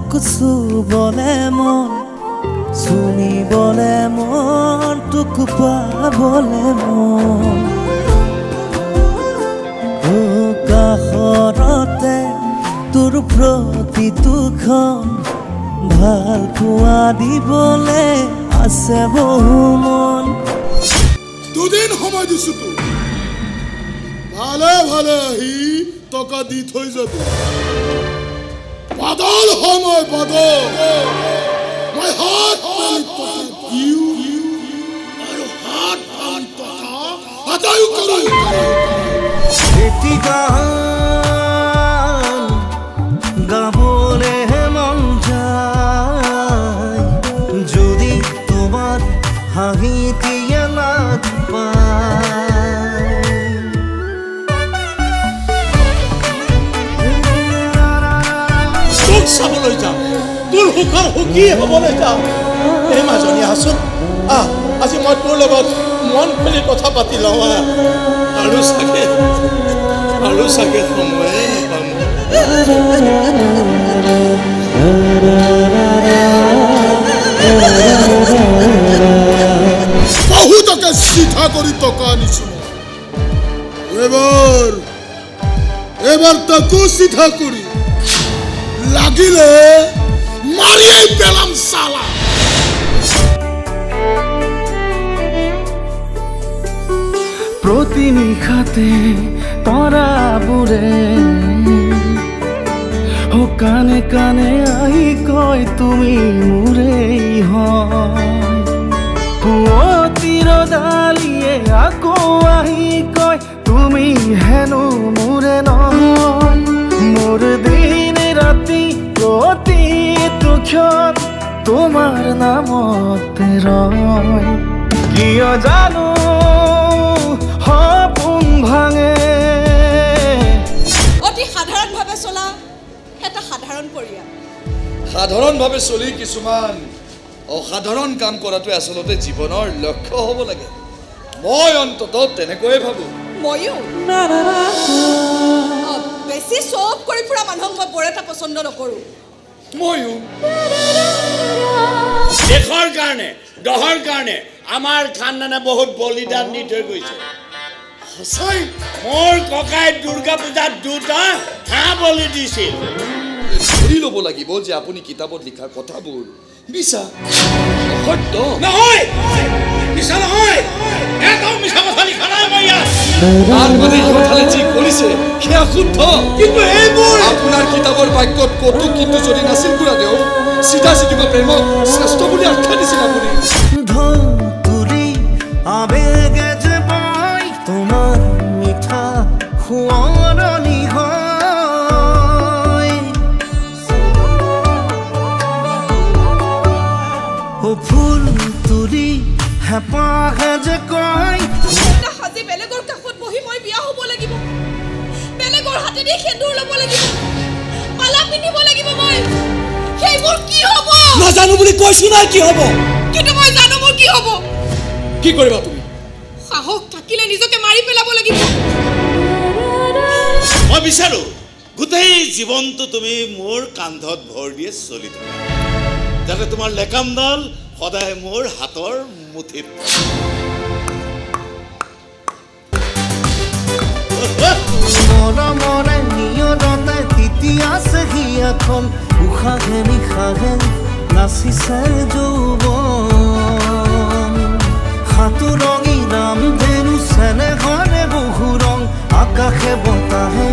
তোক চুবলে মন চুমিবলে মন তোক পাবলে মন কাষৰতে তোৰ প্ৰতিটোখন ভাল পোৱা দিবলে আছে বহু মন দুদিন সময় দিছো তো ভালে ভালে আহি টকা দি থৈ যাবি বাদল সময় বাদল মই হাত মেলি টকা দিও আৰু হাত ভাঙি টকা আদায় কৰো এটি গান গাবলে মন যায় যদি তোমাৰ হাঁহিটিয়ে লাগ পায় তোক চাবলৈ যাম তোৰ সুখৰ সুখী হ'বলৈ যাম এই মাজনী আছোন আজি মই তোৰ লগত মন খুলি কথা পাতি লওঁ আৰু চাগে সময়ে নাপাম বহুতকে চিঠা কৰি টকা আনিছো এবাৰ তাকো চিঠা কৰি লাগিলে মাৰিয়েই পেলাম চালা প্ৰতি নিশাতে তৰাবোৰে ও কানে কানে আহি কয় তুমি মোৰেই হয় পুৱতিৰ ডালিয়ে আকৌ আহি কয় তুমি হেনো মোৰে নহয় মোৰ দিন ৰাতি প্ৰতিটো ক্ষণ তোমাৰ নামতে ৰয় কিয় জানো সপোন ভাঙে অতি সাধাৰণভাৱে চলা এটা সাধাৰণ পৰিয়াল সাধাৰণভাৱে চলি কিছুমান অসাধাৰণ কাম কৰাটো আচলতে জীৱনৰ লক্ষ্য হ'ব লাগে মই অন্ততঃ তেনেকৈয়ে ভাবো ময়ো বেছি চব কৰি ফুৰা মানুহক মই বৰ এটা পচন্দ নকৰোঁ ময়ো দেশৰ কাৰণে দহৰ কাৰণে আমাৰ খানদানে বহুত বলিদান দি থৈ গৈছে সঁচাই মোৰ ককাই দুৰ্গা পূজাত দুটা হাঁহ বলি দিছিল ধৰি ল'ব লাগিব যে আপুনি কিতাপত লিখা কথাবোৰ মিছা সত্য নহয় মিছা নহয় একদম মিছা কথা লিখা নাই মই ইয়াত তাৰ মানে ইহঁতহালে যি কৰিছে সেয়া শুদ্ধ কিন্তু এইবোৰ আপোনাৰ কিতাপৰ বাক্যত কতো কিন্তু যদি নাছিল খুৰাদেউ চিধা চিধিকৈ প্ৰেমক শ্ৰেষ্ঠ বুলি আখ্যা দিছিল আপুনি ঢৌ তুলি আবেগে যে পাই তোমাৰ মিঠা সোঁৱৰণি হয় ও ফুল তুলি হেঁপাহে যে কয় সাজি বেলেগৰ কাষত বহি মই বিয়া হ'ব লাগিব বেলেগৰ হাতেদি সেন্দুৰ ল'ব লাগিব মালা পিন্ধিব লাগিব মই সেইবোৰ কি হ'ব নাজানো বুলি কৈছো নাই কি হ'ব কিন্তু মই জানো মোৰ কি হ'ব কি কৰিবা তুমি সাহস থাকিলে নিজকে মাৰি পেলাব লাগিব মই বিচাৰো গোটেই জীৱনটো তুমি মোৰ কান্ধত ভৰ দিয়ে চলি থাকা যাতে তোমাৰ লেকামডাল সদায় মোৰ হাতৰ মুঠিত মৰমৰে নিয়ৰতে তিতিয়া চেহিয়াখন উশাহে নিশাহে নাচিছে যৌৱন সাতোৰঙী নাম ধেনু চেনেহৰে বহু ৰং আকাশে বতাহে